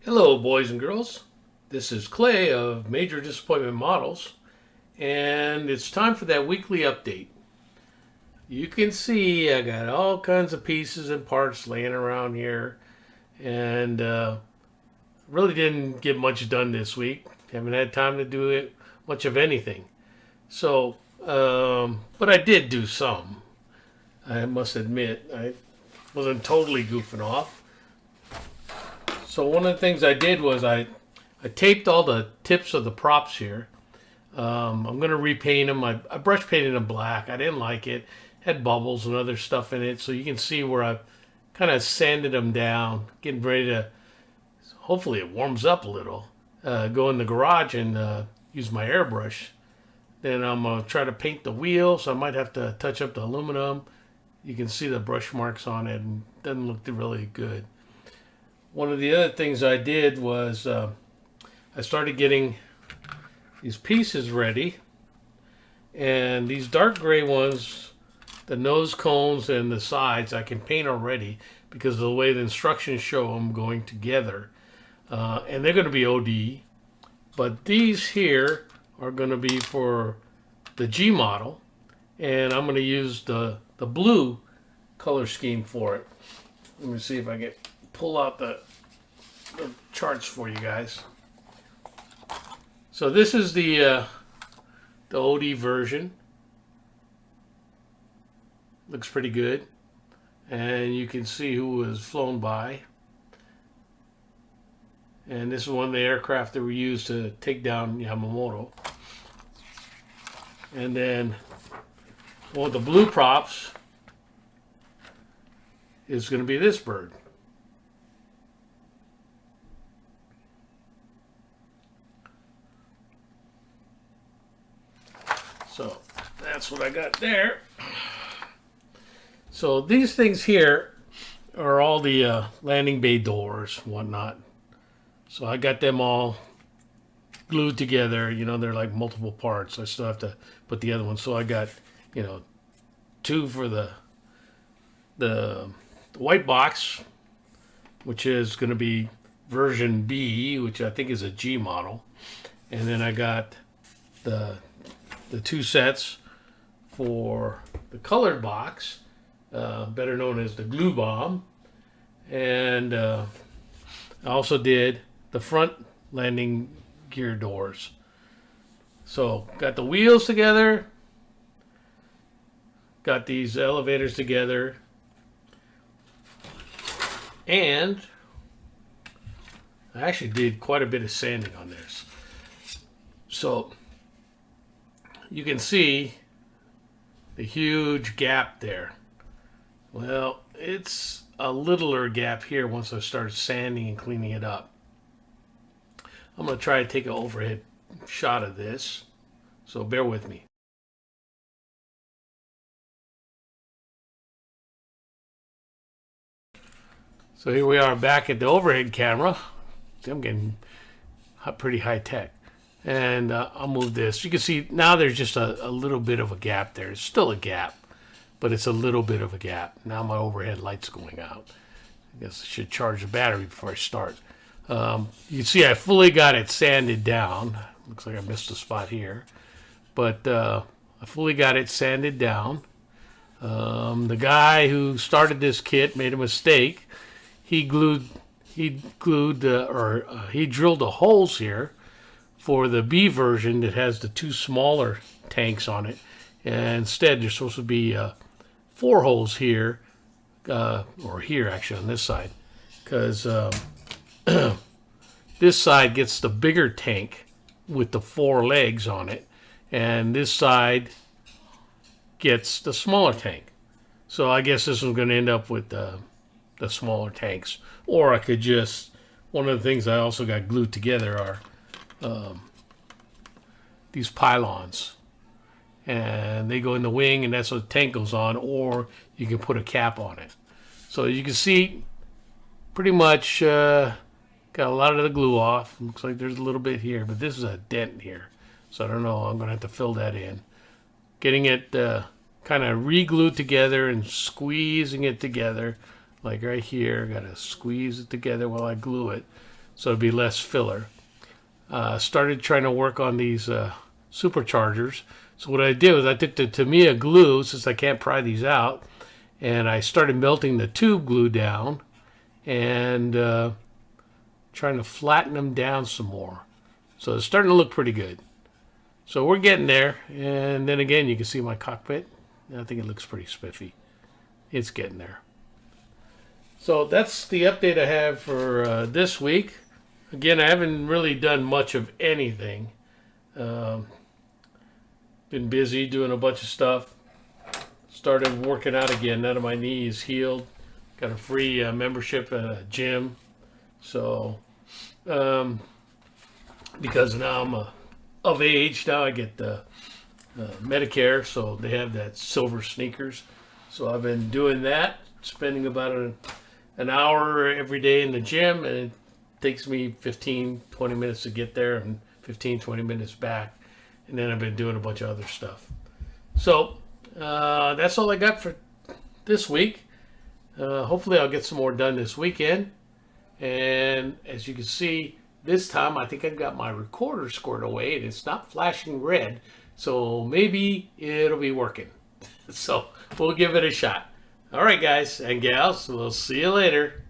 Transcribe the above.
Hello, boys and girls. This is Clay of Major Disappointment Models, and it's time for that weekly update. You can see I got all kinds of pieces and parts laying around here, and really didn't get much done this week. Haven't had time to do it much of anything. So, but I did do some. I must admit, I wasn't totally goofing off. So one of the things I did was I taped all the tips of the props here. I'm going to repaint them. I brush painted them black. I didn't like it. Had bubbles and other stuff in it. So you can see where I've kind of sanded them down. Getting ready to, hopefully it warms up a little. Go in the garage and use my airbrush. Then I'm going to try to paint the wheel. So I might have to touch up the aluminum. You can see the brush marks on it. And it doesn't look really good. One of the other things I did was I started getting these pieces ready, and these dark gray ones, the nose cones and the sides, I can paint already because of the way the instructions show them going together, and they're going to be OD. But these here are going to be for the G model, and I'm going to use the blue color scheme for it. Let me see if I can pull out the charts for you guys. So this is the OD version. Looks pretty good, and you can see who was flown by. And this is one of the aircraft that were used to take down Yamamoto. And then one of the blue props is going to be this bird. So that's what I got there. So these things here are all the landing bay doors and whatnot. So I got them all glued together. You know, they're like multiple parts. I still have to put the other one. So I got, you know, two for the white box, which is going to be version B, which I think is a G model. And then I got the two sets for the colored box, better known as the glue bomb, and I also did the front landing gear doors. So got the wheels together, got these elevators together, and I actually did quite a bit of sanding on this. So you can see the huge gap there. Well, it's a littler gap here once I start sanding and cleaning it up. I'm going to try to take an overhead shot of this, so bear with me. So here we are back at the overhead camera. See, I'm getting pretty high tech. And I'll move this. You can see now there's just a little bit of a gap there. It's still a gap, but it's a little bit of a gap. Now my overhead light's going out. I guess I should charge the battery before I start. You can see I fully got it sanded down. Looks like I missed a spot here. But I fully got it sanded down. The guy who started this kit made a mistake. He drilled the holes here for the B version that has the two smaller tanks on it. And instead, there's supposed to be 4 holes here, or here actually on this side, because this side gets the bigger tank with the 4 legs on it, and this side gets the smaller tank. So I guess this is going to end up with the smaller tanks. Or I could just, one of the things I also got glued together are these pylons, and they go in the wing, and that's what the tank goes on, or you can put a cap on it. So you can see pretty much got a lot of the glue off. Looks like there's a little bit here, but this is a dent here, so I don't know, I'm gonna have to fill that in. Getting it kind of re-glued together and squeezing it together like right here. Gotta squeeze it together while I glue it, so it'll be less filler. Started trying to work on these superchargers. So what I did was I took the Tamiya glue, since I can't pry these out, and I started melting the tube glue down and trying to flatten them down some more. So it's starting to look pretty good. So we're getting there. And then again, you can see my cockpit. I think it looks pretty spiffy. It's getting there. So that's the update I have for this week. Again, I haven't really done much of anything. Been busy doing a bunch of stuff. Started working out again. None of my knees healed. Got a free membership at a gym. So, because now I'm of age, now I get the Medicare, so they have that silver sneakers. So I've been doing that, spending about an hour every day in the gym, and it takes me 15-20 minutes to get there and 15-20 minutes back. And then I've been doing a bunch of other stuff. So that's all I got for this week. Hopefully I'll get some more done this weekend. And as you can see, this time I think I've got my recorder squared away and it's not flashing red. So maybe it'll be working. So we'll give it a shot. All right, guys and gals, we'll see you later.